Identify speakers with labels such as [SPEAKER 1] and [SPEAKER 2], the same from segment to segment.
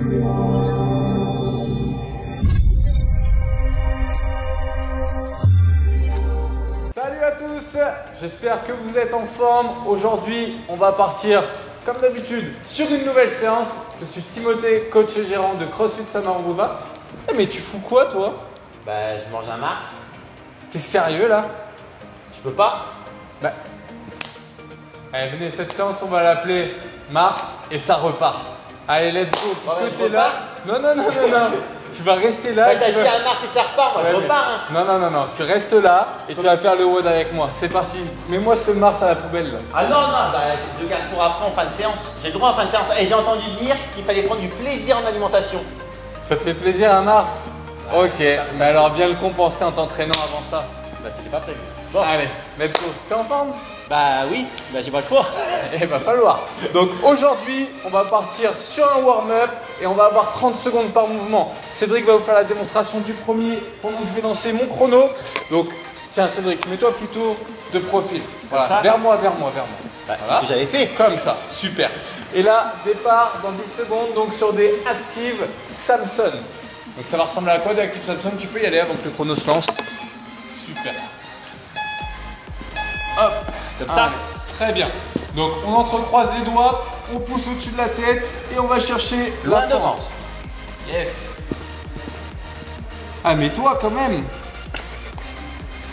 [SPEAKER 1] Salut à tous, j'espère que vous êtes en forme. Aujourd'hui, on va partir comme d'habitude sur une nouvelle séance. Je suis Timothée, coach et gérant de CrossFit Samaruba. Mais tu fous quoi toi?
[SPEAKER 2] Bah, je mange un Mars.
[SPEAKER 1] T'es sérieux là?
[SPEAKER 2] Tu peux pas?
[SPEAKER 1] Bah. Allez, venez, cette séance, on va l'appeler Mars et ça repart. Allez, let's go. Puisque
[SPEAKER 2] je
[SPEAKER 1] t'es là. Non. Tu vas rester là.
[SPEAKER 2] Bah, t'as dit un Mars et ça repart, moi je repars. Hein.
[SPEAKER 1] Non. Tu restes là et tu vas faire le WOD avec moi. C'est parti. Mets-moi ce Mars à la poubelle là.
[SPEAKER 2] Ah non, bah, je garde pour après en fin de séance. J'ai le droit en fin de séance. Et j'ai entendu dire qu'il fallait prendre du plaisir en alimentation.
[SPEAKER 1] Ça te fait plaisir à Mars? Ok. Mais alors bien le compenser en t'entraînant avant ça.
[SPEAKER 2] Bah, c'était pas prévu.
[SPEAKER 1] Bon, allez, let's go. T'es en forme?
[SPEAKER 2] Bah oui, bah j'ai pas le choix.
[SPEAKER 1] Il va falloir. Donc aujourd'hui, on va partir sur un warm-up et on va avoir 30 secondes par mouvement. Cédric va vous faire la démonstration du premier pendant que je vais lancer mon chrono. Donc, tiens Cédric, mets-toi plutôt de profil. Voilà, vers moi.
[SPEAKER 2] Bah,
[SPEAKER 1] Voilà.
[SPEAKER 2] c'est ce que j'avais fait.
[SPEAKER 1] Comme ça, super. Et là, départ dans 10 secondes, donc sur des Active Samson. Donc ça va ressembler à quoi des Active Samson? Tu peux y aller avant que le chrono se lance. Super. Hop,
[SPEAKER 2] comme ça.
[SPEAKER 1] Allez, très bien. Donc on entrecroise les doigts, on pousse au-dessus de la tête et on va chercher
[SPEAKER 2] Loin
[SPEAKER 1] la
[SPEAKER 2] devant.
[SPEAKER 1] fente. Yes. Ah mais toi quand même.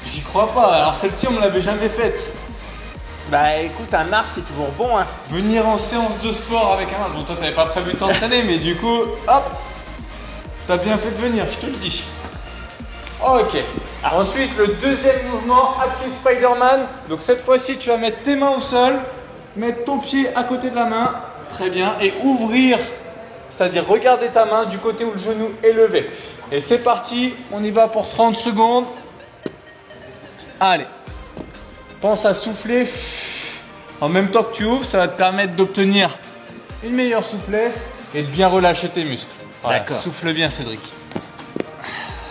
[SPEAKER 1] J'y crois pas. Alors celle-ci on me l'avait jamais faite.
[SPEAKER 2] Bah écoute, un Mars c'est toujours bon hein.
[SPEAKER 1] Venir en séance de sport avec un Mars. Bon toi t'avais pas prévu de t'entraîner mais du coup, hop, t'as bien fait de venir, je te le dis. Ok. Ensuite, le deuxième mouvement, Active Spider-Man. Donc cette fois-ci, tu vas mettre tes mains au sol, mettre ton pied à côté de la main, très bien, et ouvrir, c'est-à-dire regarder ta main du côté où le genou est levé. Et c'est parti, on y va pour 30 secondes. Allez, pense à souffler en même temps que tu ouvres, ça va te permettre d'obtenir une meilleure souplesse et de bien relâcher tes muscles. Voilà,
[SPEAKER 2] d'accord.
[SPEAKER 1] Souffle bien Cédric.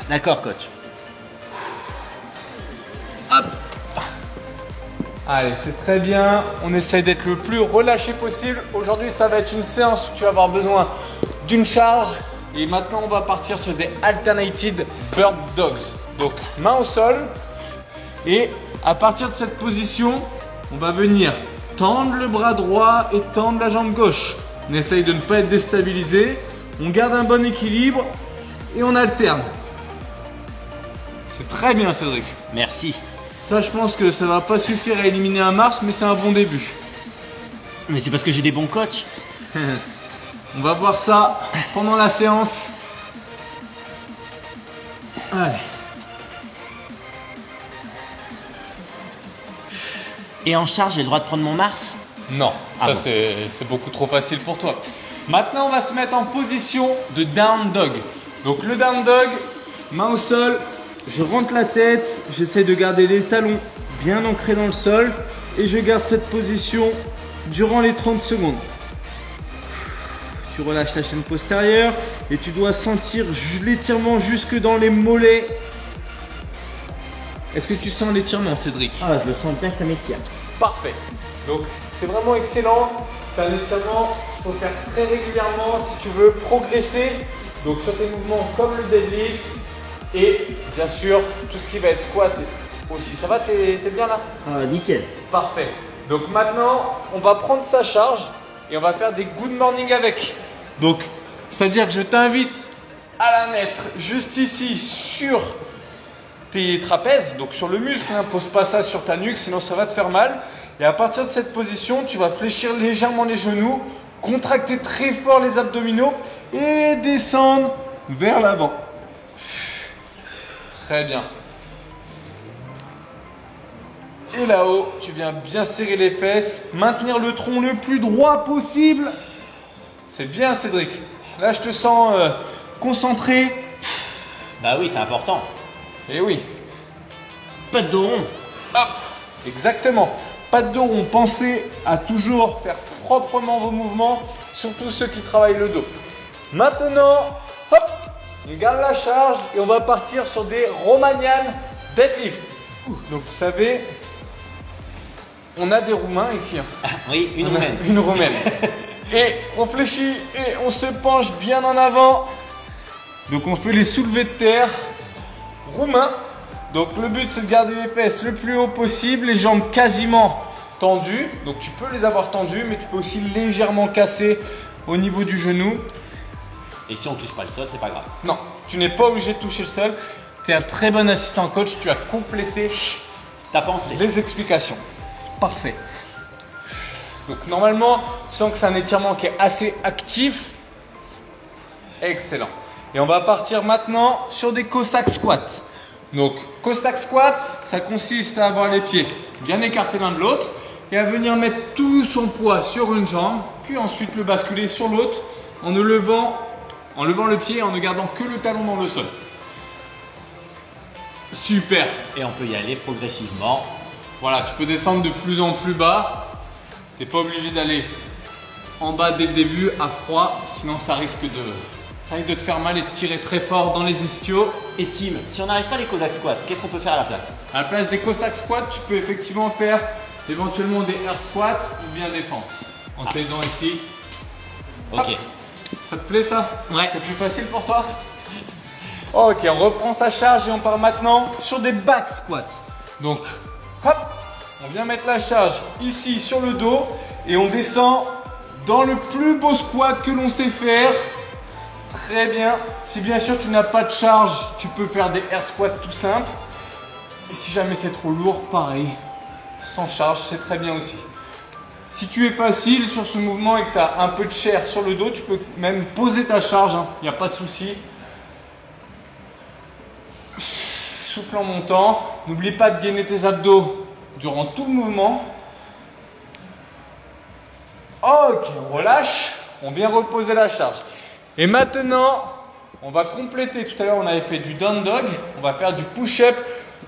[SPEAKER 2] D'accord coach.
[SPEAKER 1] Hop. Allez, c'est très bien. On essaie d'être le plus relâché possible. Aujourd'hui, ça va être une séance où tu vas avoir besoin d'une charge. Et maintenant, on va partir sur des Alternated Bird Dogs. Donc, main au sol. Et à partir de cette position, on va venir tendre le bras droit et tendre la jambe gauche. On essaye de ne pas être déstabilisé. On garde un bon équilibre et on alterne. C'est très bien, Cédric.
[SPEAKER 2] Merci.
[SPEAKER 1] Ça, je pense que ça va pas suffire à éliminer un Mars, mais c'est un bon début.
[SPEAKER 2] Mais c'est parce que j'ai des bons coachs.
[SPEAKER 1] On va voir ça pendant la séance. Allez.
[SPEAKER 2] Et en charge, j'ai le droit de prendre mon Mars?
[SPEAKER 1] Non,
[SPEAKER 2] Ah
[SPEAKER 1] ça
[SPEAKER 2] bon.
[SPEAKER 1] c'est beaucoup trop facile pour toi. Maintenant, on va se mettre en position de down dog. Donc le down dog, main au sol, je rentre la tête, j'essaie de garder les talons bien ancrés dans le sol et je garde cette position durant les 30 secondes. Tu relâches la chaîne postérieure et tu dois sentir l'étirement jusque dans les mollets. Est-ce que tu sens l'étirement, Cédric?
[SPEAKER 2] Ah, je le sens bien que ça m'étire.
[SPEAKER 1] Parfait. Donc c'est vraiment excellent. C'est un étirement qu'il faut faire très régulièrement si tu veux progresser. Donc sur tes mouvements comme le deadlift et bien sûr tout ce qui va être squat aussi. Ça va, t'es bien là?
[SPEAKER 2] Ah, nickel.
[SPEAKER 1] Parfait. Donc maintenant, on va prendre sa charge et on va faire des good morning avec. Donc, c'est-à-dire que je t'invite à la mettre juste ici sur tes trapèzes, donc sur le muscle. Pose pas ça sur ta nuque, sinon ça va te faire mal. Et à partir de cette position, tu vas fléchir légèrement les genoux, contracter très fort les abdominaux et descendre vers l'avant. Très bien. Et là-haut, tu viens bien serrer les fesses, maintenir le tronc le plus droit possible. C'est bien, Cédric. Là, je te sens concentré.
[SPEAKER 2] Bah oui, c'est important.
[SPEAKER 1] Et oui.
[SPEAKER 2] Pas de dos rond.
[SPEAKER 1] Hop. Exactement. Pas de dos rond. Pensez à toujours faire proprement vos mouvements, surtout ceux qui travaillent le dos. Maintenant, hop, on garde la charge et on va partir sur des Romanian deadlift. Donc, vous savez, on a des Roumains ici. Hein.
[SPEAKER 2] Oui, une roumaine.
[SPEAKER 1] Une Roumaine. Et on fléchit et on se penche bien en avant. Donc on fait les soulevés de terre roumains. Donc le but c'est de garder les fesses le plus haut possible, les jambes quasiment tendues. Donc tu peux les avoir tendues, mais tu peux aussi légèrement casser au niveau du genou.
[SPEAKER 2] Et si on touche pas le sol, c'est pas grave.
[SPEAKER 1] Non, tu n'es pas obligé de toucher le sol. Tu es un très bon assistant coach, tu as complété
[SPEAKER 2] ta pensée.
[SPEAKER 1] Les explications. Parfait. Donc normalement, tu sens que c'est un étirement qui est assez actif. Excellent. Et on va partir maintenant sur des Cossack squats. Donc Cossack squat, ça consiste à avoir les pieds bien écartés l'un de l'autre et à venir mettre tout son poids sur une jambe, puis ensuite le basculer sur l'autre en levant le pied et en ne gardant que le talon dans le sol. Super.
[SPEAKER 2] Et on peut y aller progressivement.
[SPEAKER 1] Voilà, tu peux descendre de plus en plus bas. Tu n'es pas obligé d'aller en bas dès le début à froid, sinon ça risque de te faire mal et de tirer très fort dans les ischios.
[SPEAKER 2] Et Tim, si on n'arrive pas les Cossack squats, qu'est-ce qu'on peut faire à la place?
[SPEAKER 1] À la place des Cossack squats, tu peux effectivement faire éventuellement des air squats ou bien des fentes. En t'aidant ici.
[SPEAKER 2] Ok.
[SPEAKER 1] Hop. Ça te plaît ça?
[SPEAKER 2] Ouais.
[SPEAKER 1] C'est plus facile pour toi? Ok, on reprend sa charge et on part maintenant sur des back squats. Donc, hop, on vient mettre la charge ici sur le dos et on descend dans le plus beau squat que l'on sait faire. Très bien. Si bien sûr tu n'as pas de charge, tu peux faire des air squats tout simples. Et si jamais c'est trop lourd, pareil, sans charge, c'est très bien aussi. Si tu es facile sur ce mouvement et que tu as un peu de chair sur le dos, tu peux même poser ta charge, il n'y a pas de souci. Souffle en montant. N'oublie pas de gainer tes abdos durant tout le mouvement. Ok, on relâche. On vient reposer la charge. Et maintenant, on va compléter. Tout à l'heure, on avait fait du down dog. On va faire du push-up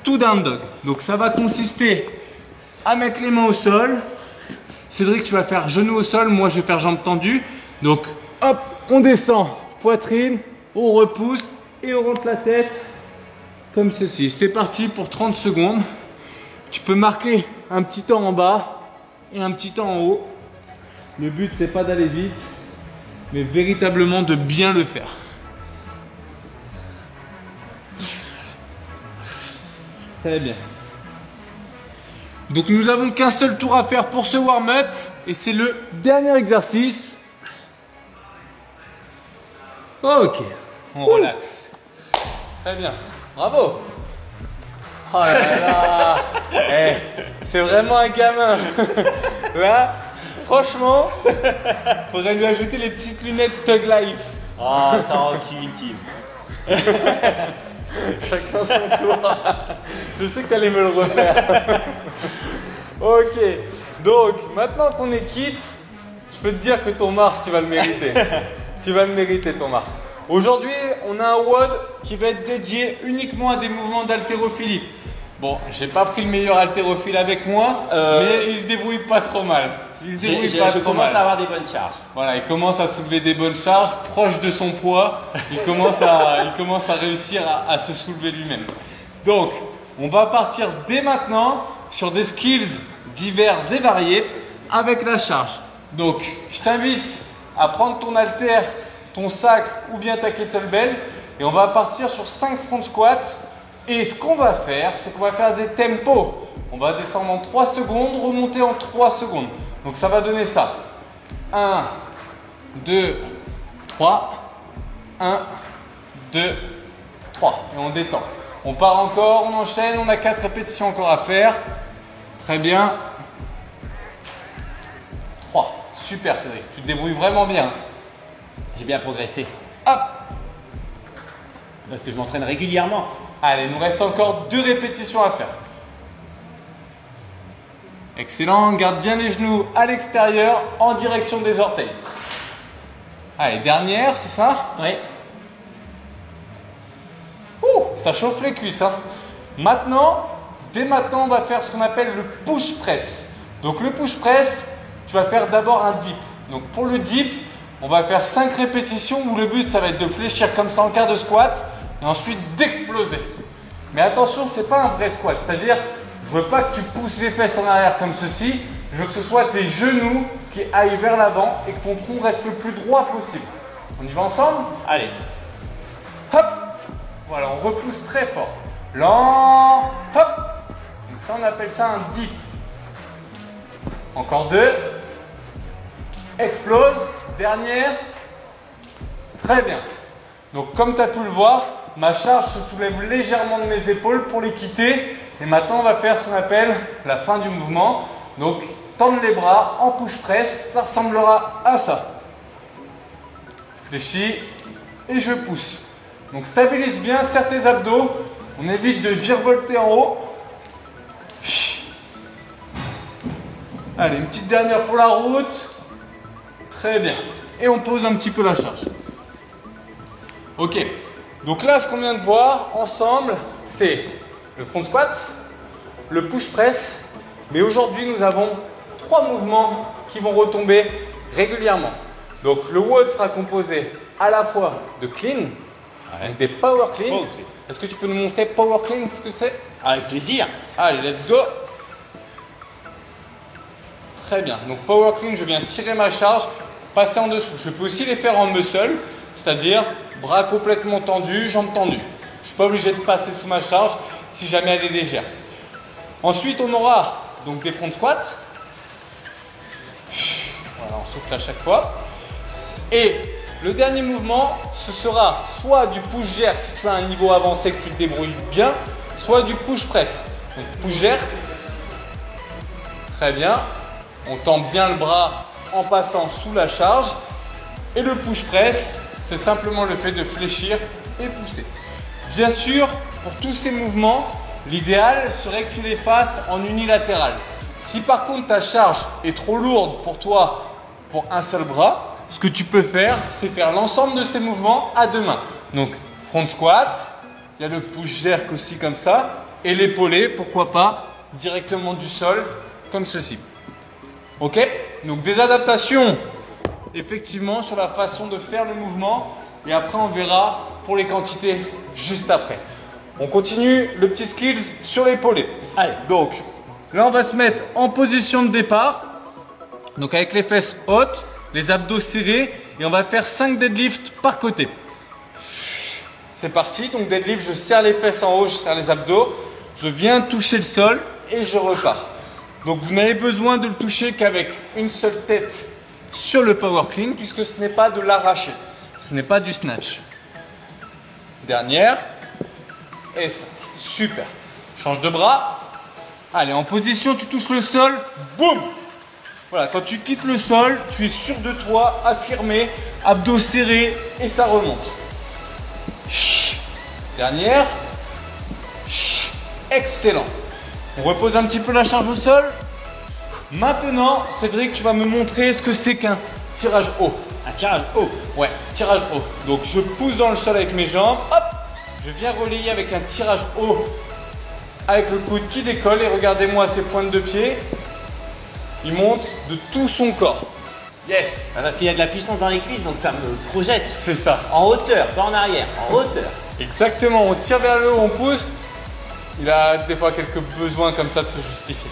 [SPEAKER 1] to down dog. Donc, ça va consister à mettre les mains au sol. Cédric, tu vas faire genou au sol. Moi, je vais faire jambes tendues. Donc, hop, on descend. Poitrine, on repousse et on rentre la tête. Comme ceci. C'est parti pour 30 secondes. Tu peux marquer un petit temps en bas et un petit temps en haut. Le but, c'est pas d'aller vite, mais véritablement de bien le faire. Très bien. Donc, nous avons qu'un seul tour à faire pour ce warm-up et c'est le dernier exercice. Ok. On relaxe. Très bien. Bravo! Oh là là! Hey, c'est vraiment un gamin! Là, franchement, faudrait lui ajouter les petites lunettes Thug Life.
[SPEAKER 2] Ah, ça rend qui, Tim?
[SPEAKER 1] Chacun son tour. Je sais que tu allais me le refaire. Ok, donc maintenant qu'on est quitte, je peux te dire que ton Mars, tu vas le mériter. Tu vas le mériter, ton Mars. Aujourd'hui, on a un WOD qui va être dédié uniquement à des mouvements d'haltérophilie. Bon, j'ai pas pris le meilleur haltérophile avec moi, mais il se débrouille pas trop mal.
[SPEAKER 2] Je commence à avoir des bonnes charges.
[SPEAKER 1] Voilà, il commence à soulever des bonnes charges, proche de son poids. Il commence à réussir à se soulever lui-même. Donc, on va partir dès maintenant sur des skills divers et variés avec la charge. Donc, je t'invite à prendre ton haltère, ton sac ou bien ta kettlebell et on va partir sur 5 front squats et ce qu'on va faire, c'est qu'on va faire des tempos. On va descendre en 3 secondes, remonter en 3 secondes. Donc ça va donner ça. 1, 2, 3. 1, 2, 3. Et on détend. On part encore, on enchaîne, on a 4 répétitions encore à faire. Très bien. 3. Super Cédric, tu te débrouilles vraiment bien.
[SPEAKER 2] J'ai bien progressé.
[SPEAKER 1] Hop.
[SPEAKER 2] Parce que je m'entraîne régulièrement.
[SPEAKER 1] Allez, il nous reste encore 2 répétitions à faire. Excellent, garde bien les genoux à l'extérieur en direction des orteils. Allez, dernière, c'est ça?
[SPEAKER 2] Oui.
[SPEAKER 1] Ouh, ça chauffe les cuisses. Hein. Maintenant, dès maintenant, on va faire ce qu'on appelle le push press. Donc le push press, tu vas faire d'abord un dip. Donc pour le dip, on va faire 5 répétitions où le but, ça va être de fléchir comme ça en quart de squat et ensuite d'exploser. Mais attention, ce n'est pas un vrai squat. C'est-à-dire, je ne veux pas que tu pousses les fesses en arrière comme ceci. Je veux que ce soit tes genoux qui aillent vers l'avant et que ton tronc reste le plus droit possible. On y va ensemble?
[SPEAKER 2] Allez.
[SPEAKER 1] Hop. Voilà, on repousse très fort. Lent. Hop. Donc ça, on appelle ça un dip. Encore 2. Explose. Dernière. Très bien. Donc comme tu as pu le voir, ma charge se soulève légèrement de mes épaules pour les quitter. Et maintenant, on va faire ce qu'on appelle la fin du mouvement. Donc, tendre les bras en push press, ça ressemblera à ça. Fléchis et je pousse. Donc, stabilise bien, serre tes abdos. On évite de virevolter en haut. Allez, une petite dernière pour la route. Très bien. Et on pose un petit peu la charge. Ok. Donc là, ce qu'on vient de voir ensemble, c'est le front squat, le push press. Mais aujourd'hui, nous avons 3 mouvements qui vont retomber régulièrement. Donc le WOD sera composé à la fois de clean, donc des power clean. Est-ce que tu peux nous montrer power clean, ce que c'est?
[SPEAKER 2] Avec plaisir.
[SPEAKER 1] Allez, let's go. Très bien. Donc power clean, je viens tirer ma charge, passer en dessous. Je peux aussi les faire en muscle, c'est-à-dire bras complètement tendus, jambes tendues. Je ne suis pas obligé de passer sous ma charge si jamais elle est légère. Ensuite, on aura donc des front squats. Voilà, on souffle à chaque fois. Et le dernier mouvement, ce sera soit du push jerk si tu as un niveau avancé que tu te débrouilles bien, soit du push press. Donc push jerk. Très bien. On tend bien le bras en passant sous la charge. Et le push press, c'est simplement le fait de fléchir et pousser. Bien sûr, pour tous ces mouvements, l'idéal serait que tu les fasses en unilatéral. Si par contre ta charge est trop lourde pour toi, pour un seul bras, ce que tu peux faire, c'est faire l'ensemble de ces mouvements à 2 mains. Donc front squat, il y a le push jerk aussi comme ça, et l'épaulé, pourquoi pas, directement du sol, comme ceci. Ok? Donc des adaptations, effectivement, sur la façon de faire le mouvement, et après on verra pour les quantités juste après. On continue le petit skills sur l'épaulé. Allez, donc là on va se mettre en position de départ. Donc avec les fesses hautes, les abdos serrés et on va faire 5 deadlifts par côté. C'est parti, donc deadlift, je serre les fesses en haut, je serre les abdos. Je viens toucher le sol et je repars. Donc vous n'avez besoin de le toucher qu'avec une seule tête sur le power clean puisque ce n'est pas de l'arraché. Ce n'est pas du snatch. Dernière. Et 5. Super. Change de bras. Allez, en position, tu touches le sol. Boum. Voilà, quand tu quittes le sol, tu es sûr de toi, affirmé, abdos serrés et ça remonte. Dernière. Excellent. On repose un petit peu la charge au sol. Maintenant, Cédric, tu vas me montrer ce que c'est qu'un tirage haut.
[SPEAKER 2] Un tirage haut.
[SPEAKER 1] Ouais, tirage haut. Donc je pousse dans le sol avec mes jambes. Hop. Je viens relayer avec un tirage haut avec le coude qui décolle et regardez-moi ces pointes de pied. Il monte de tout son corps. Yes.
[SPEAKER 2] Parce qu'il y a de la puissance dans les cuisses, donc ça me projette.
[SPEAKER 1] C'est ça.
[SPEAKER 2] En hauteur, pas en arrière, en hauteur.
[SPEAKER 1] Exactement, on tire vers le haut, on pousse. Il a des fois quelques besoins comme ça de se justifier.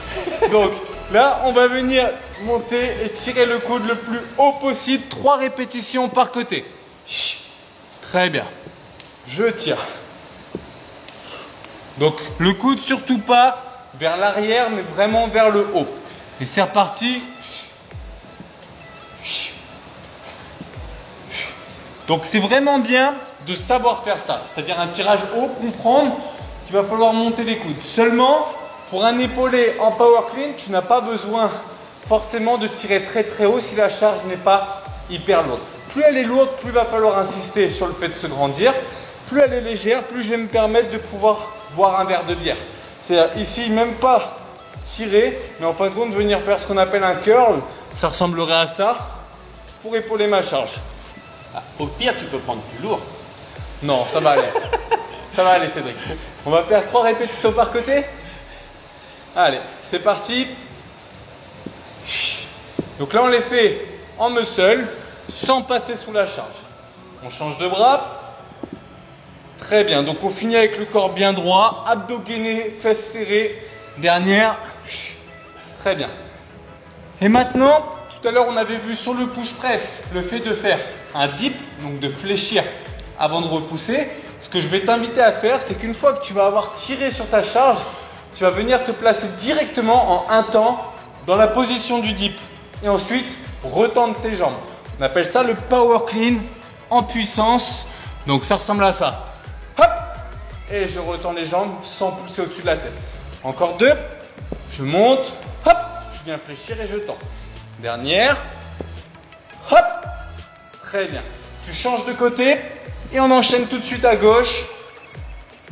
[SPEAKER 1] Donc là, on va venir monter et tirer le coude le plus haut possible. 3 répétitions par côté. Très bien. Je tire. Donc le coude surtout pas vers l'arrière, mais vraiment vers le haut. Et c'est reparti. Donc c'est vraiment bien de savoir faire ça. C'est-à-dire un tirage haut, comprendre qu'il va falloir monter les coudes. Seulement, pour un épaulé en power clean, tu n'as pas besoin forcément de tirer très très haut si la charge n'est pas hyper lourde. Plus elle est lourde, plus il va falloir insister sur le fait de se grandir. Plus elle est légère, plus je vais me permettre de pouvoir boire un verre de bière. C'est-à-dire ici, même pas tirer, mais en fin de compte, venir faire ce qu'on appelle un curl. Ça ressemblerait à ça pour épauler ma charge.
[SPEAKER 2] Ah, au pire, tu peux prendre plus lourd.
[SPEAKER 1] Non, ça va aller. Ça va aller, Cédric. On va faire 3 répétitions par côté. Allez, c'est parti. Donc là, on les fait en muscle, sans passer sous la charge. On change de bras. Très bien, donc on finit avec le corps bien droit, abdos gainés, fesses serrées. Dernière. Très bien. Et maintenant, tout à l'heure, on avait vu sur le push press le fait de faire un dip, donc de fléchir avant de repousser. Ce que je vais t'inviter à faire, c'est qu'une fois que tu vas avoir tiré sur ta charge, tu vas venir te placer directement en un temps dans la position du dip. Et ensuite, retendre tes jambes. On appelle ça le power clean en puissance. Donc ça ressemble à ça. Hop! Et je retends les jambes sans pousser au-dessus de la tête. Encore 2. Je monte. Hop! Je viens fléchir et je tends. Dernière. Hop! Très bien. Tu changes de côté et on enchaîne tout de suite à gauche.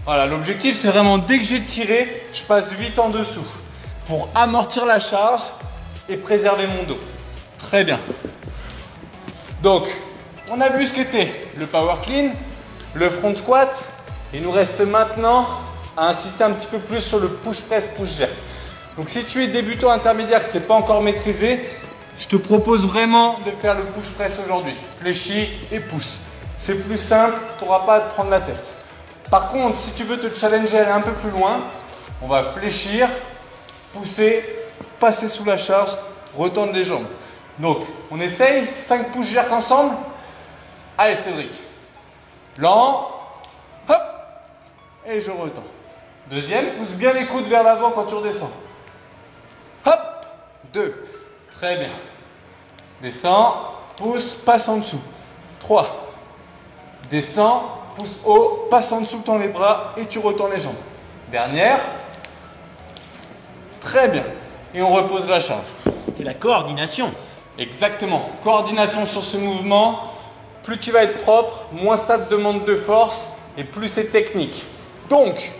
[SPEAKER 1] Voilà, l'objectif c'est vraiment dès que j'ai tiré, je passe vite en dessous pour amortir la charge et préserver mon dos. Très bien. Donc, on a vu ce qu'était le power clean, le front squat. Il nous reste maintenant à insister un petit peu plus sur le push press, push jerk. Donc si tu es débutant intermédiaire que ce n'est pas encore maîtrisé, je te propose vraiment de faire le push press aujourd'hui. Fléchis et pousse. C'est plus simple, tu n'auras pas à te prendre la tête. Par contre, si tu veux te challenger, aller un peu plus loin, on va fléchir, pousser, passer sous la charge, retendre les jambes. Donc, on essaye 5 push jerk ensemble. Allez Cédric. Lent. Hop. Et je retends. Deuxième, pousse bien les coudes vers l'avant quand tu redescends. Hop. 2. Très bien. Descends, pousse, passe en dessous. 3. Descends, pousse haut, passe en dessous, tends les bras et tu retends les jambes. Dernière. Très bien. Et on repose la charge.
[SPEAKER 2] C'est la coordination.
[SPEAKER 1] Exactement. Coordination sur ce mouvement. Plus tu vas être propre, moins ça te demande de force et plus c'est technique. Donc,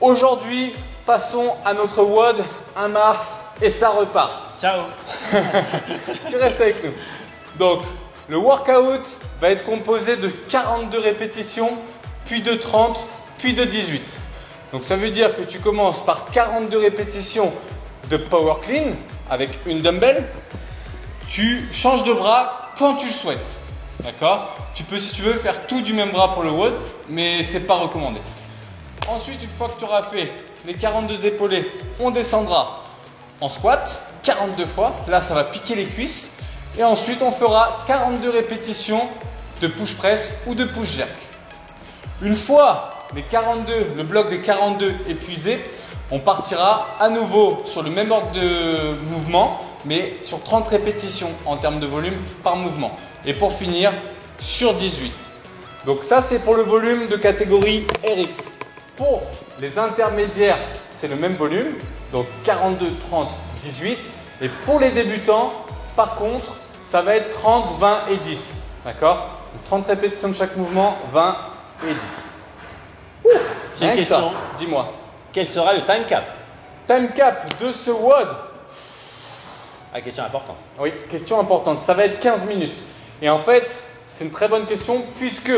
[SPEAKER 1] aujourd'hui, passons à notre WOD 1 mars et ça repart.
[SPEAKER 2] Ciao.
[SPEAKER 1] Tu restes avec nous. Donc, le workout va être composé de 42 répétitions, puis de 30, puis de 18. Donc, ça veut dire que tu commences par 42 répétitions de power clean avec une dumbbell. Tu changes de bras quand tu le souhaites. D'accord? Tu peux, si tu veux, faire tout du même bras pour le WOD, mais c'est pas recommandé. Ensuite, une fois que tu auras fait les 42 épaulés, on descendra en squat 42 fois. Là, ça va piquer les cuisses. Et ensuite, on fera 42 répétitions de push press ou de push jerk. Une fois le bloc des 42 épuisé, on partira à nouveau sur le même ordre de mouvement, mais sur 30 répétitions en termes de volume par mouvement. Et pour finir, sur 18. Donc ça, c'est pour le volume de catégorie RX. Pour les intermédiaires, c'est le même volume, donc 42, 30, 18. Et pour les débutants, par contre, ça va être 30, 20 et 10. D'accord? 30 répétitions de chaque mouvement, 20 et 10.
[SPEAKER 2] J'ai une question.
[SPEAKER 1] Dis-moi.
[SPEAKER 2] Quel sera le time cap?
[SPEAKER 1] Time cap de ce WOD.
[SPEAKER 2] Ah, question importante.
[SPEAKER 1] Oui, question importante. Ça va être 15 minutes. Et en fait, c'est une très bonne question puisque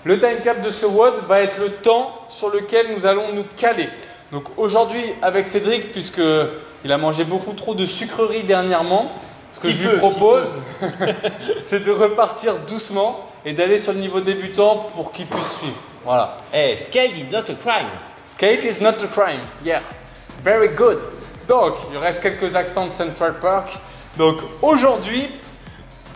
[SPEAKER 1] le time cap de ce WOD va être le temps sur lequel nous allons nous caler. Donc aujourd'hui, avec Cédric, puisqu'il a mangé beaucoup trop de sucreries dernièrement, ce que je lui propose, c'est de repartir doucement et d'aller sur le niveau débutant pour qu'il puisse suivre. Voilà.
[SPEAKER 2] Hey, scale is not a crime.
[SPEAKER 1] Scale is not a crime. Yeah. Very good. Donc, il reste quelques accents de Central Park. Donc aujourd'hui,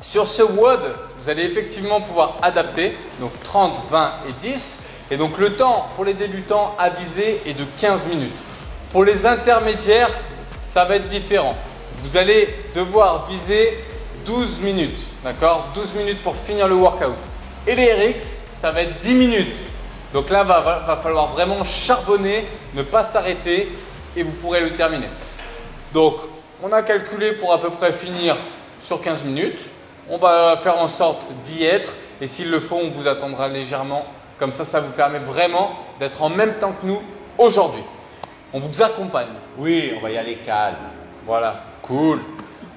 [SPEAKER 1] sur ce WOD, vous allez effectivement pouvoir adapter. Donc 30, 20 et 10. Et donc le temps pour les débutants à viser est de 15 minutes. Pour les intermédiaires, ça va être différent. Vous allez devoir viser 12 minutes. D'accord? 12 minutes pour finir le workout. Et les RX, ça va être 10 minutes. Donc là, va falloir vraiment charbonner, ne pas s'arrêter et vous pourrez le terminer. Donc, on a calculé pour à peu près finir sur 15 minutes. On va faire en sorte d'y être et s'il le faut, on vous attendra légèrement. Comme ça vous permet vraiment d'être en même temps que nous aujourd'hui. On vous accompagne.
[SPEAKER 2] Oui, on va y aller calme.
[SPEAKER 1] Voilà, cool.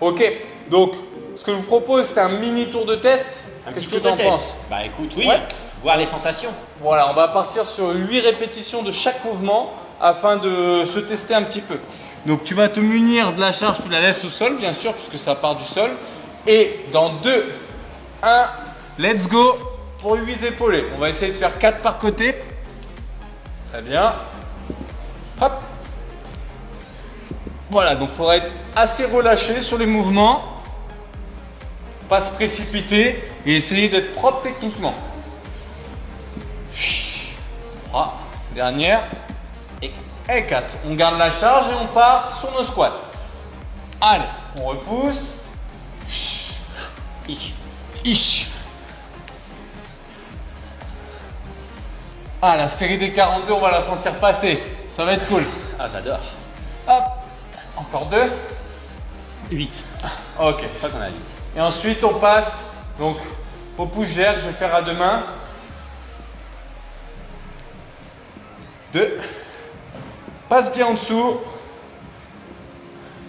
[SPEAKER 1] Ok, donc ce que je vous propose, c'est un mini tour de test. Qu'est-ce que tu en penses?
[SPEAKER 2] Bah écoute, oui,
[SPEAKER 1] Ouais.
[SPEAKER 2] voir les sensations.
[SPEAKER 1] Voilà, on va partir sur 8 répétitions de chaque mouvement afin de se tester un petit peu. Donc tu vas te munir de la charge, tu la laisses au sol bien sûr puisque ça part du sol. Et dans 2, 1, let's go pour 8 épaulés. On va essayer de faire 4 par côté. Très bien. Hop. Voilà, donc il faudra être assez relâché sur les mouvements, pas se précipiter et essayer d'être propre techniquement. 3, dernière et 4. On garde la charge et on part sur nos squats. Allez, on repousse. Ish. Ah, la série des 42, on va la sentir passer. Ça va être cool.
[SPEAKER 2] Ah, j'adore.
[SPEAKER 1] Hop, encore 2.
[SPEAKER 2] 8.
[SPEAKER 1] Ok.
[SPEAKER 2] Je crois qu'on a 8.
[SPEAKER 1] Et ensuite, on passe donc au push-jerk. Je vais faire à deux mains. 2. Passe bien en dessous.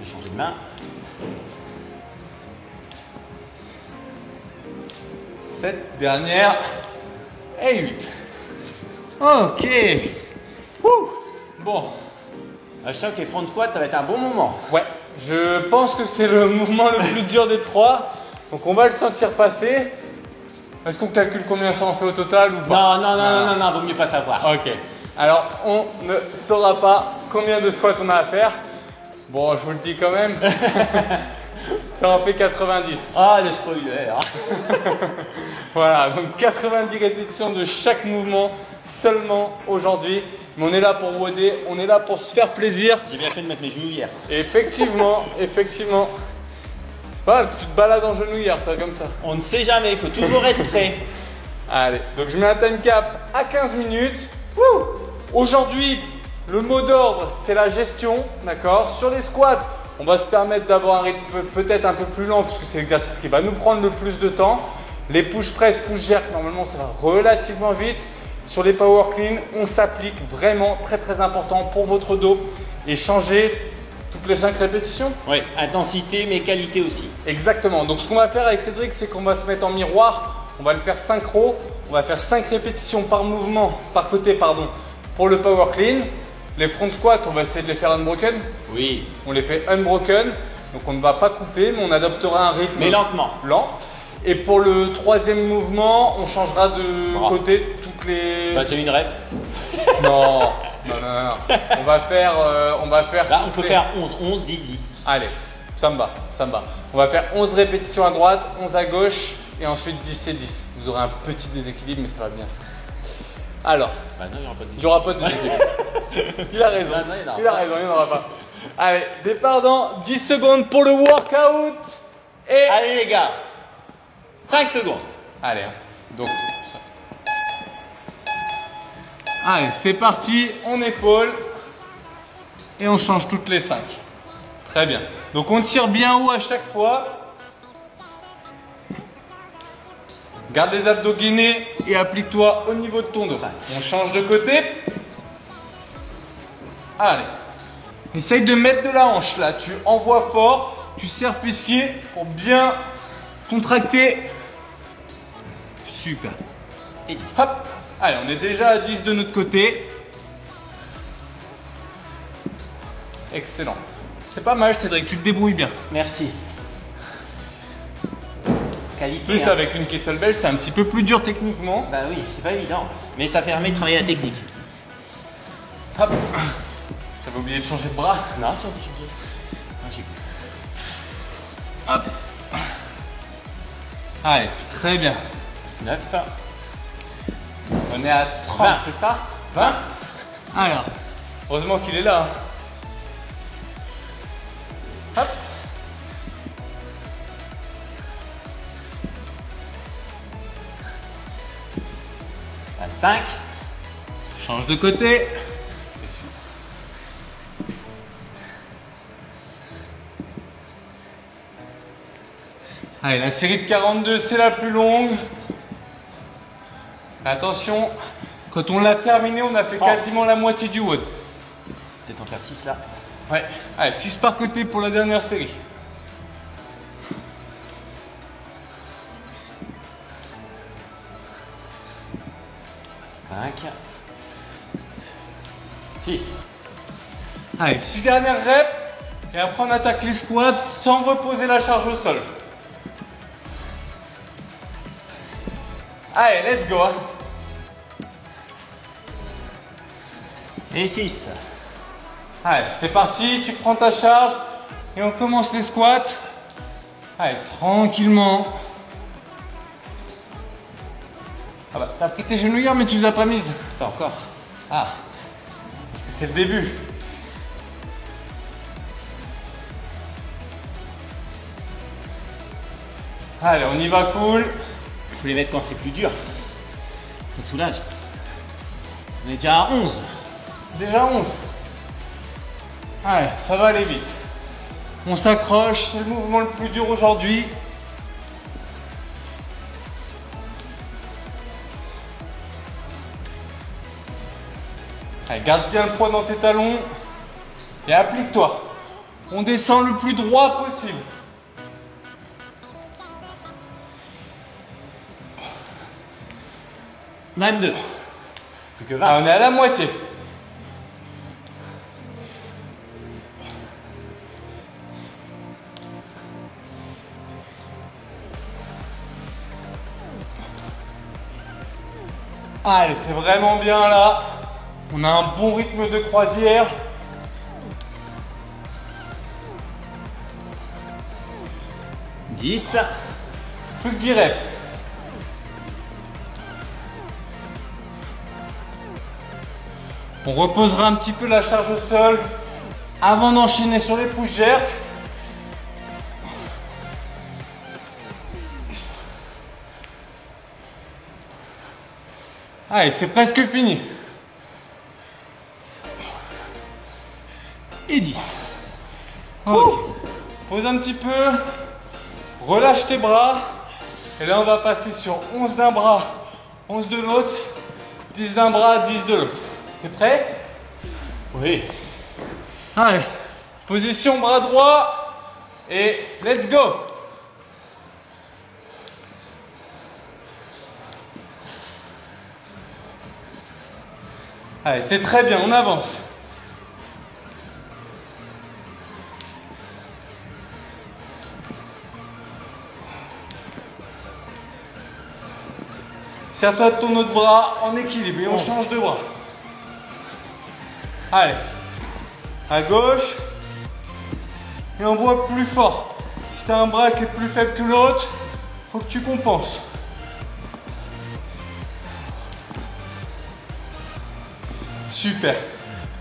[SPEAKER 2] Je vais changer de main.
[SPEAKER 1] 7, dernière. Et 8. Ok. Ouh. Bon.
[SPEAKER 2] Je sens que les front squats, ça va être un bon moment.
[SPEAKER 1] Ouais. Je pense que c'est le mouvement le plus dur des 3. Donc on va le sentir passer. Est-ce qu'on calcule combien ça en fait au total ou pas?
[SPEAKER 2] Non, vaut mieux pas savoir.
[SPEAKER 1] Ok. Alors on ne saura pas combien de squats on a à faire. Bon, je vous le dis quand même. Ça en fait 90.
[SPEAKER 2] Ah, le spoiler.
[SPEAKER 1] Voilà, donc 90 répétitions de chaque mouvement seulement aujourd'hui. Mais on est là pour WODer, on est là pour se faire plaisir.
[SPEAKER 2] J'ai bien fait de mettre mes genoux hier.
[SPEAKER 1] Et effectivement. Voilà, tu te balades en genouillère, toi, comme ça.
[SPEAKER 2] On ne sait jamais, il faut toujours être prêt.
[SPEAKER 1] Allez, donc je mets un time cap à 15 minutes. Wouh. Aujourd'hui, le mot d'ordre, c'est la gestion, d'accord? Sur les squats, on va se permettre d'avoir un rythme peut-être un peu plus lent, puisque c'est l'exercice qui va nous prendre le plus de temps. Les push press, push jerk, normalement, ça va relativement vite. Sur les power clean, on s'applique vraiment très important pour votre dos et changer toutes les 5 répétitions.
[SPEAKER 2] Oui, intensité mais qualité aussi.
[SPEAKER 1] Exactement. Donc ce qu'on va faire avec Cédric, c'est qu'on va se mettre en miroir. On va le faire synchro. On va faire 5 répétitions par mouvement, par côté, pardon, pour le power clean. Les front squats, on va essayer de les faire unbroken.
[SPEAKER 2] Oui.
[SPEAKER 1] On les fait unbroken. Donc on ne va pas couper, mais on adoptera un rythme
[SPEAKER 2] mais lentement.
[SPEAKER 1] Lent. Et pour le troisième mouvement, on changera de côté toutes les...
[SPEAKER 2] Bah, c'est une rep.
[SPEAKER 1] Non. On va faire...
[SPEAKER 2] Là, on peut faire 11, 11, 10, 10.
[SPEAKER 1] Allez, ça me va. On va faire 11 répétitions à droite, 11 à gauche et ensuite 10 et 10. Vous aurez un petit déséquilibre, mais ça va bien se passer. Alors,
[SPEAKER 2] bah non, il n'y aura pas de
[SPEAKER 1] il n'y aura pas de déséquilibre. Il a raison.
[SPEAKER 2] Non,
[SPEAKER 1] Il a raison, il n'y en aura pas. Allez, départ dans 10 secondes pour le workout. Et...
[SPEAKER 2] Allez les gars, 5 secondes.
[SPEAKER 1] Allez, donc soft. Allez, c'est parti, on épaule et on change toutes les 5. Très bien. Donc on tire bien haut à chaque fois. Garde les abdos gainés et applique-toi au niveau de ton dos.
[SPEAKER 2] 5.
[SPEAKER 1] On change de côté. Allez. Essaye de mettre de la hanche là. Tu envoies fort, tu serres fessier pour bien contracter. Super.
[SPEAKER 2] Et 10.
[SPEAKER 1] Hop. Allez, on est déjà à 10 de notre côté. Excellent. C'est pas mal, Cédric, tu te débrouilles bien.
[SPEAKER 2] Merci. Qualité.
[SPEAKER 1] Plus avec une kettlebell, c'est un petit peu plus dur techniquement.
[SPEAKER 2] Bah oui, c'est pas évident. Mais ça permet de travailler la technique.
[SPEAKER 1] Hop. J'avais oublié de changer de bras.
[SPEAKER 2] Non,
[SPEAKER 1] Hop. Allez, très bien.
[SPEAKER 2] 9.
[SPEAKER 1] On est à 30,
[SPEAKER 2] 20.
[SPEAKER 1] c'est ça 20. Alors, heureusement qu'il est là. Hop. «
[SPEAKER 2] 25.
[SPEAKER 1] Change de côté. C'est super. Allez, la série de 42, c'est la plus longue. Attention, quand on l'a terminé, on a fait quasiment la moitié du WOD.
[SPEAKER 2] Peut-être en faire 6 là.
[SPEAKER 1] Ouais. Allez, 6 par côté pour la dernière série.
[SPEAKER 2] Cinq. 6.
[SPEAKER 1] Allez, 6 dernières reps. Et après, on attaque les squats sans reposer la charge au sol. Allez, let's go.
[SPEAKER 2] Et 6.
[SPEAKER 1] Allez, c'est parti, tu prends ta charge et on commence les squats. Allez, tranquillement. Ah bah, t'as pris tes genouillères mais tu les as pas mises.
[SPEAKER 2] Pas encore.
[SPEAKER 1] Ah, parce que c'est le début. Allez, on y va cool.
[SPEAKER 2] Il faut les mettre quand c'est plus dur. Ça soulage. On est déjà à 11.
[SPEAKER 1] Déjà 11. Allez, ça va aller vite. On s'accroche, c'est le mouvement le plus dur aujourd'hui. Allez, garde bien le poids dans tes talons et applique-toi. On descend le plus droit possible.
[SPEAKER 2] « 22. Plus que 20.
[SPEAKER 1] Ah, on est à la moitié. Allez, c'est vraiment bien là. On a un bon rythme de croisière. «
[SPEAKER 2] 10.
[SPEAKER 1] Plus que 10 reps. On reposera un petit peu la charge au sol avant d'enchaîner sur les push-jerks. Allez, c'est presque fini.
[SPEAKER 2] Et 10.
[SPEAKER 1] Ok. Pose un petit peu. Relâche tes bras. Et là, on va passer sur 11 d'un bras, 11 de l'autre, 10 d'un bras, 10 de l'autre. T'es prêt?
[SPEAKER 2] Oui.
[SPEAKER 1] Allez, position bras droit et let's go. Allez, c'est très bien, on avance. Serre-toi de ton autre bras en équilibre et on change de bras. Allez, à gauche et on voit plus fort. Si tu as un bras qui est plus faible que l'autre, faut que tu compenses. Super.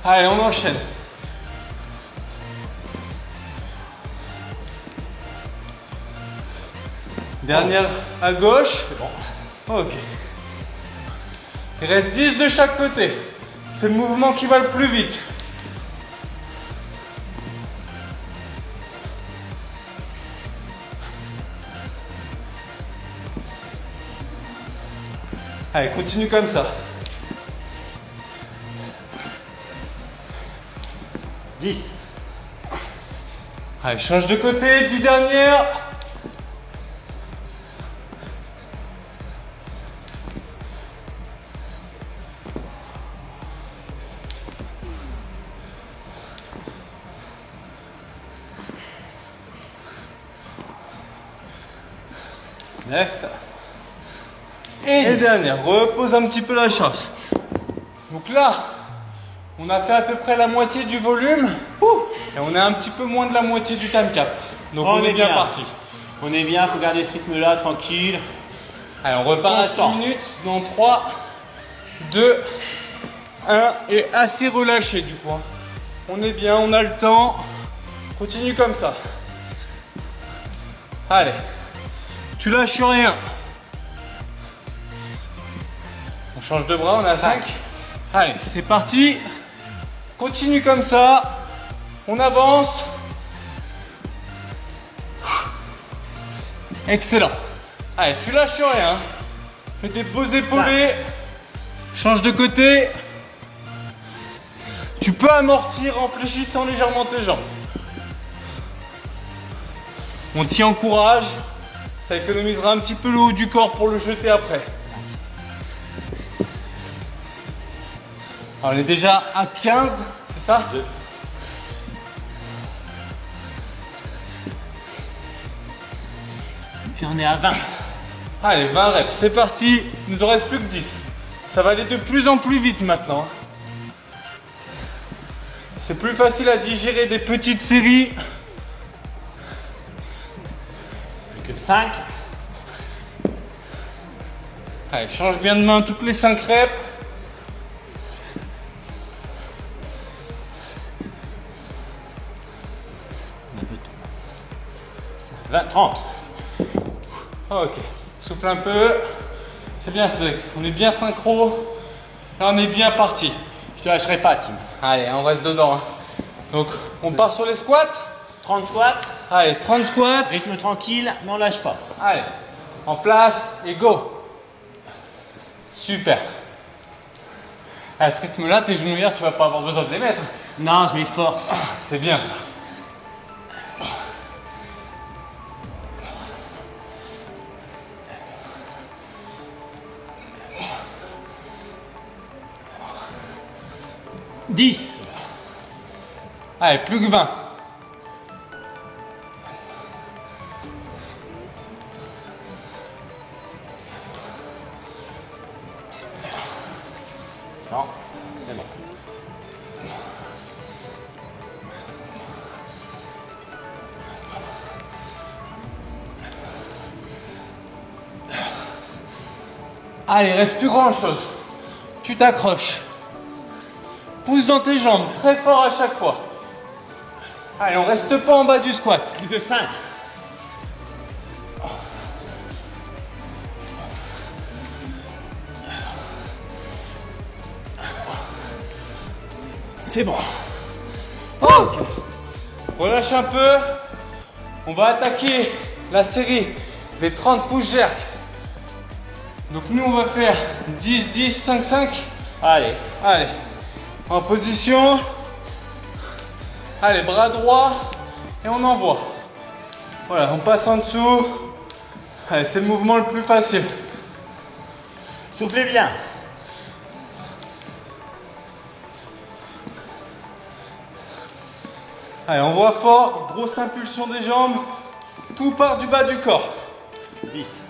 [SPEAKER 1] Allez, on enchaîne. Dernière à gauche.
[SPEAKER 2] C'est bon.
[SPEAKER 1] Ok. Il reste 10 de chaque côté. C'est le mouvement qui va le plus vite. Allez, continue comme ça.
[SPEAKER 2] 10.
[SPEAKER 1] Allez, change de côté, 10 dernières. Et dernière, repose un petit peu la charge. Donc là, on a fait à peu près la moitié du volume. Et on est un petit peu moins de la moitié du time cap. Donc on est bien parti.
[SPEAKER 2] On est bien, faut garder ce rythme là, tranquille.
[SPEAKER 1] Allez, on repart à 6 minutes dans 3, 2, 1 et assez relâché du coup. On est bien, on a le temps. Continue comme ça. Allez, tu lâches rien. On change de bras, on a 5. Allez, c'est parti. Continue comme ça. On avance. Excellent. Allez, tu lâches rien. Fais des beaux épaulés. Change de côté. Tu peux amortir en fléchissant légèrement tes jambes. On t'y encourage. Ça économisera un petit peu le haut du corps pour le jeter après. Alors, on est déjà à 15, c'est ça?
[SPEAKER 2] 2. Puis on est à 20.
[SPEAKER 1] Allez, 20 reps, c'est parti. Il nous en reste plus que 10. Ça va aller de plus en plus vite maintenant. C'est plus facile à digérer des petites séries.
[SPEAKER 2] Plus que 5.
[SPEAKER 1] Allez, change bien de main toutes les 5 reps.
[SPEAKER 2] Un peu tout. 20, 30.
[SPEAKER 1] Ok, souffle un peu. C'est bien, on est bien synchro. Là, on est bien parti.
[SPEAKER 2] Je te lâcherai pas, Tim.
[SPEAKER 1] Allez, on reste dedans. Hein. Donc, on part sur les squats.
[SPEAKER 2] 30 squats.
[SPEAKER 1] Allez, 30 squats.
[SPEAKER 2] Rythme tranquille, mais on lâche pas.
[SPEAKER 1] Allez, en place et go. Super. À ce rythme-là, tes genouillères, tu vas pas avoir besoin de les mettre.
[SPEAKER 2] Non, je m'efforce.
[SPEAKER 1] C'est bien ça. «
[SPEAKER 2] 10.
[SPEAKER 1] Allez, plus que 20.
[SPEAKER 2] Non, c'est bon.
[SPEAKER 1] Allez, reste plus grand chose. Tu t'accroches. Pousse dans tes jambes, très fort à chaque fois. Allez, on reste pas en bas du squat.
[SPEAKER 2] Plus que 5. C'est bon.
[SPEAKER 1] Ok. Relâche un peu. On va attaquer la série des 30 push-jerk. Donc nous, on va faire 10, 10, 5, 5.
[SPEAKER 2] Allez.
[SPEAKER 1] Allez. En position. Allez, bras droit. Et on envoie. Voilà, on passe en dessous. Allez, c'est le mouvement le plus facile.
[SPEAKER 2] Soufflez bien.
[SPEAKER 1] Allez, on voit fort. Grosse impulsion des jambes. Tout part du bas du corps.
[SPEAKER 2] 10.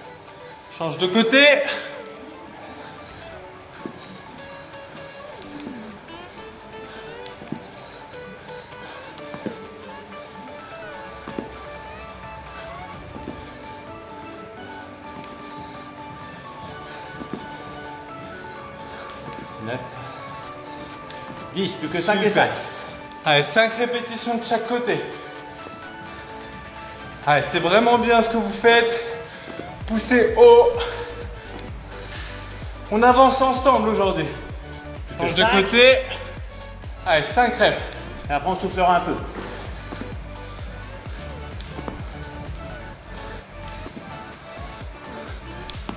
[SPEAKER 1] Change de côté.
[SPEAKER 2] Neuf. 10, plus que 5 et 5.
[SPEAKER 1] Allez, 5 répétitions de chaque côté. Allez, c'est vraiment bien ce que vous faites. Poussez haut. On avance ensemble aujourd'hui. Change de côté. Allez, 5 reps.
[SPEAKER 2] Et après, on soufflera un peu.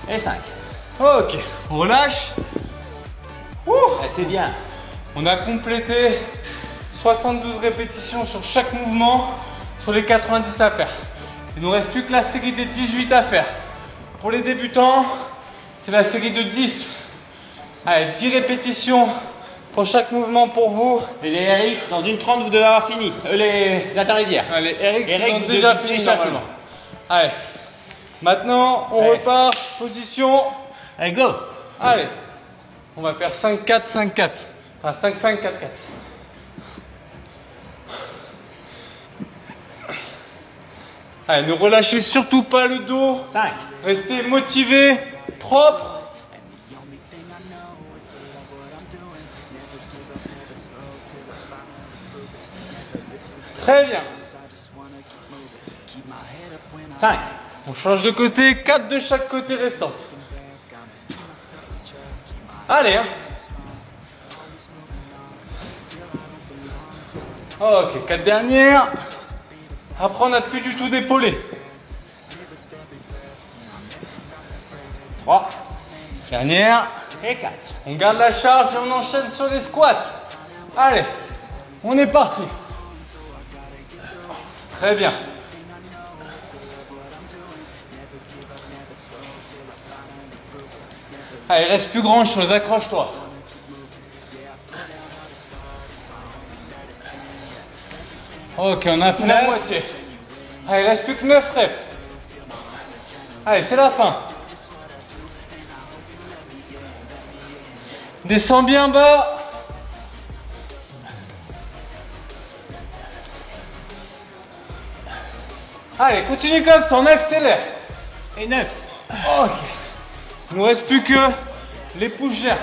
[SPEAKER 2] Et 5.
[SPEAKER 1] Ok, on relâche.
[SPEAKER 2] C'est bien.
[SPEAKER 1] On a complété 72 répétitions sur chaque mouvement sur les 90 à faire. Il nous reste plus que la série des 18 à faire. Pour les débutants, c'est la série de 10. Allez, 10 répétitions pour chaque mouvement pour vous.
[SPEAKER 2] Et les RX, dans une 30, vous devez avoir fini. Les intermédiaires.
[SPEAKER 1] Allez, RX, ils ont
[SPEAKER 2] vous
[SPEAKER 1] déjà
[SPEAKER 2] devez
[SPEAKER 1] fini
[SPEAKER 2] déjà
[SPEAKER 1] normalement. Allez, maintenant on
[SPEAKER 2] Allez.
[SPEAKER 1] repart, position.
[SPEAKER 2] Allez, go.
[SPEAKER 1] Allez, on va faire 5-4, 5-4. Enfin 5-5, 4-4. Allez, ne relâchez surtout pas le dos.
[SPEAKER 2] 5.
[SPEAKER 1] Restez motivé, propre. Très bien.
[SPEAKER 2] 5.
[SPEAKER 1] On change de côté, 4 de chaque côté restante. Allez, hein. Ok, 4 dernières. Après, on n'a plus du tout d'épaulé.
[SPEAKER 2] 3.
[SPEAKER 1] Dernière.
[SPEAKER 2] Et 4.
[SPEAKER 1] On garde la charge et on enchaîne sur les squats. Allez, on est parti. Très bien. Allez, il reste plus grand chose, accroche-toi. Ok, on a fait la moitié. Allez, il reste plus que 9 reps. Allez, c'est la fin. Descends bien bas. Allez, continue comme ça, on accélère.
[SPEAKER 2] Et 9.
[SPEAKER 1] Ok. Il nous reste plus que les push-jars.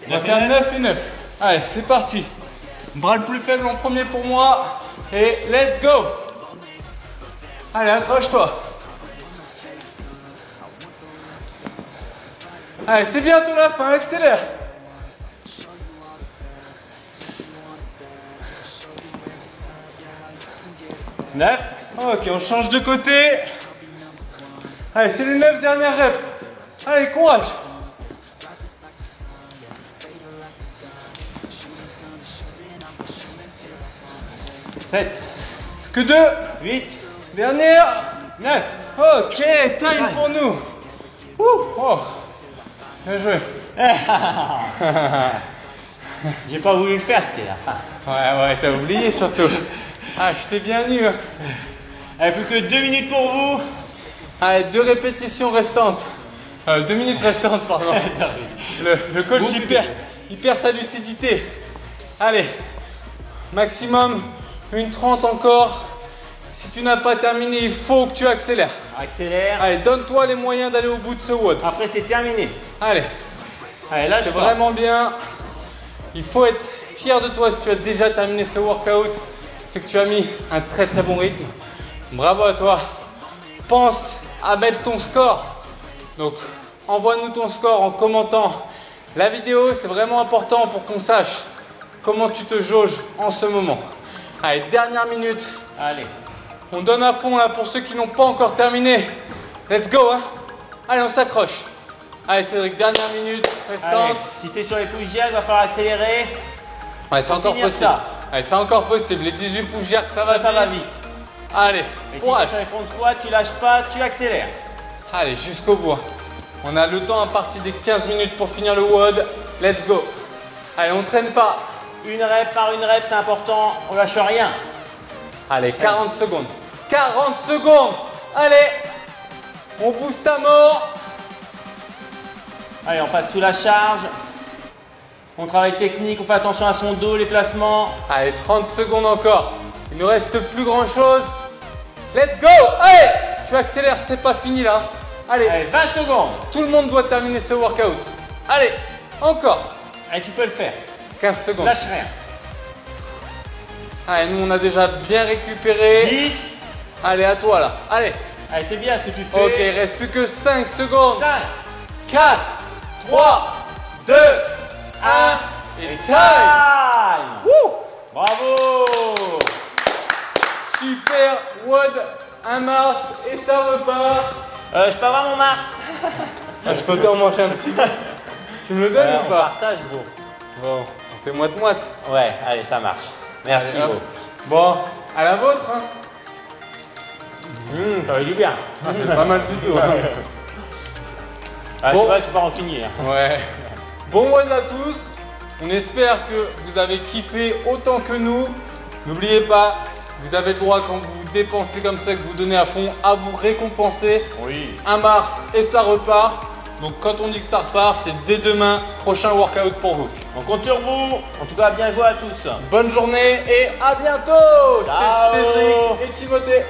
[SPEAKER 1] On va faire 9 et 9. Allez, c'est parti. Bras le plus faible en premier pour moi. Et let's go. Allez, accroche-toi. Allez, c'est bientôt la fin, accélère.
[SPEAKER 2] Neuf.
[SPEAKER 1] Ok, on change de côté. Allez, c'est les 9 dernières reps. Allez, courage.
[SPEAKER 2] Sept.
[SPEAKER 1] Que 2.
[SPEAKER 2] 8.
[SPEAKER 1] Dernière.
[SPEAKER 2] 9.
[SPEAKER 1] Ok, time pour nous. Oh. Bien joué.
[SPEAKER 2] J'ai pas voulu le faire, c'était la fin.
[SPEAKER 1] Ouais, t'as oublié surtout. Ah, je t'ai bien eu.
[SPEAKER 2] Allez, plus que 2 minutes pour vous.
[SPEAKER 1] Allez, 2 répétitions restantes. 2 minutes restantes, pardon. Le coach, il perd sa lucidité. Allez, maximum 1:30 encore. Si tu n'as pas terminé, il faut que tu accélères.
[SPEAKER 2] Accélère.
[SPEAKER 1] Allez, donne-toi les moyens d'aller au bout de ce WOD.
[SPEAKER 2] Après, c'est terminé.
[SPEAKER 1] Allez,
[SPEAKER 2] Allez, là,
[SPEAKER 1] c'est vraiment bien. Il faut être fier de toi si tu as déjà terminé ce workout. C'est que tu as mis un très très bon rythme. Bravo à toi. Pense à mettre ton score. Donc, envoie-nous ton score en commentant la vidéo. C'est vraiment important pour qu'on sache comment tu te jauges en ce moment. Allez, dernière minute.
[SPEAKER 2] Allez.
[SPEAKER 1] On donne à fond là pour ceux qui n'ont pas encore terminé. Let's go, hein. Allez, on s'accroche. Allez, Cédric, dernière minute restante.
[SPEAKER 2] Allez. Si tu es sur les push-jars, il va falloir accélérer.
[SPEAKER 1] Ouais, c'est encore
[SPEAKER 2] finir
[SPEAKER 1] possible.
[SPEAKER 2] ça.
[SPEAKER 1] Allez, c'est encore possible. Les 18 push-jars, ça va
[SPEAKER 2] vite.
[SPEAKER 1] Allez,
[SPEAKER 2] Et si tu es
[SPEAKER 1] courage.
[SPEAKER 2] sur les front squats, tu lâches pas, tu accélères.
[SPEAKER 1] Allez, jusqu'au bout. On a le temps à partir des 15 minutes pour finir le WOD. Let's go. Allez, on traîne pas.
[SPEAKER 2] Une rep par une rep, c'est important. On lâche rien.
[SPEAKER 1] Allez, 40 secondes. 40 secondes. Allez, on booste à mort.
[SPEAKER 2] Allez, on passe sous la charge. On travaille technique, on fait attention à son dos, les placements.
[SPEAKER 1] Allez, 30 secondes encore. Il ne reste plus grand chose. Let's go. Allez, tu accélères, c'est pas fini là. Allez,
[SPEAKER 2] Allez, 20 secondes.
[SPEAKER 1] tout le monde doit terminer ce workout. Allez, encore.
[SPEAKER 2] Allez, tu peux le faire.
[SPEAKER 1] 15 secondes.
[SPEAKER 2] Lâche rien.
[SPEAKER 1] Allez, nous on a déjà bien récupéré.
[SPEAKER 2] 10.
[SPEAKER 1] Allez, à toi là. Allez.
[SPEAKER 2] Allez, c'est bien ce que tu fais.
[SPEAKER 1] Ok, il reste plus que 5 secondes.
[SPEAKER 2] 5,
[SPEAKER 1] 4, 3, 2, 1 et time.
[SPEAKER 2] time.
[SPEAKER 1] Wouh!
[SPEAKER 2] Bravo.
[SPEAKER 1] Super WOD, 1 mars et ça repart.
[SPEAKER 2] Je peux avoir mon Mars?
[SPEAKER 1] Je peux t'en manger un petit peu. Tu me le donnes ou
[SPEAKER 2] On
[SPEAKER 1] pas?
[SPEAKER 2] partage, gros.
[SPEAKER 1] Bon, on fait moite-moite.
[SPEAKER 2] Ouais, allez, ça marche. Merci,
[SPEAKER 1] Allez, hop.
[SPEAKER 2] gros.
[SPEAKER 1] Bon, à la vôtre. Hein.
[SPEAKER 2] Ça va du bien.
[SPEAKER 1] Ça fait pas mal du tout. Hein.
[SPEAKER 2] Ah,
[SPEAKER 1] Bon.
[SPEAKER 2] tu vois, je suis pas rancunier. Hein.
[SPEAKER 1] Ouais. Bon WOD à tous. On espère que vous avez kiffé autant que nous. N'oubliez pas, vous avez le droit quand vous dépensez comme ça, que vous donnez à fond, à vous récompenser.
[SPEAKER 2] Oui.
[SPEAKER 1] 1 mars et ça repart. Donc quand on dit que ça repart, c'est dès demain, prochain workout pour vous.
[SPEAKER 2] On compte sur vous. En tout cas, bien joué à tous.
[SPEAKER 1] Bonne journée et à bientôt.
[SPEAKER 2] Ciao.
[SPEAKER 1] C'était Cédric et Timothée.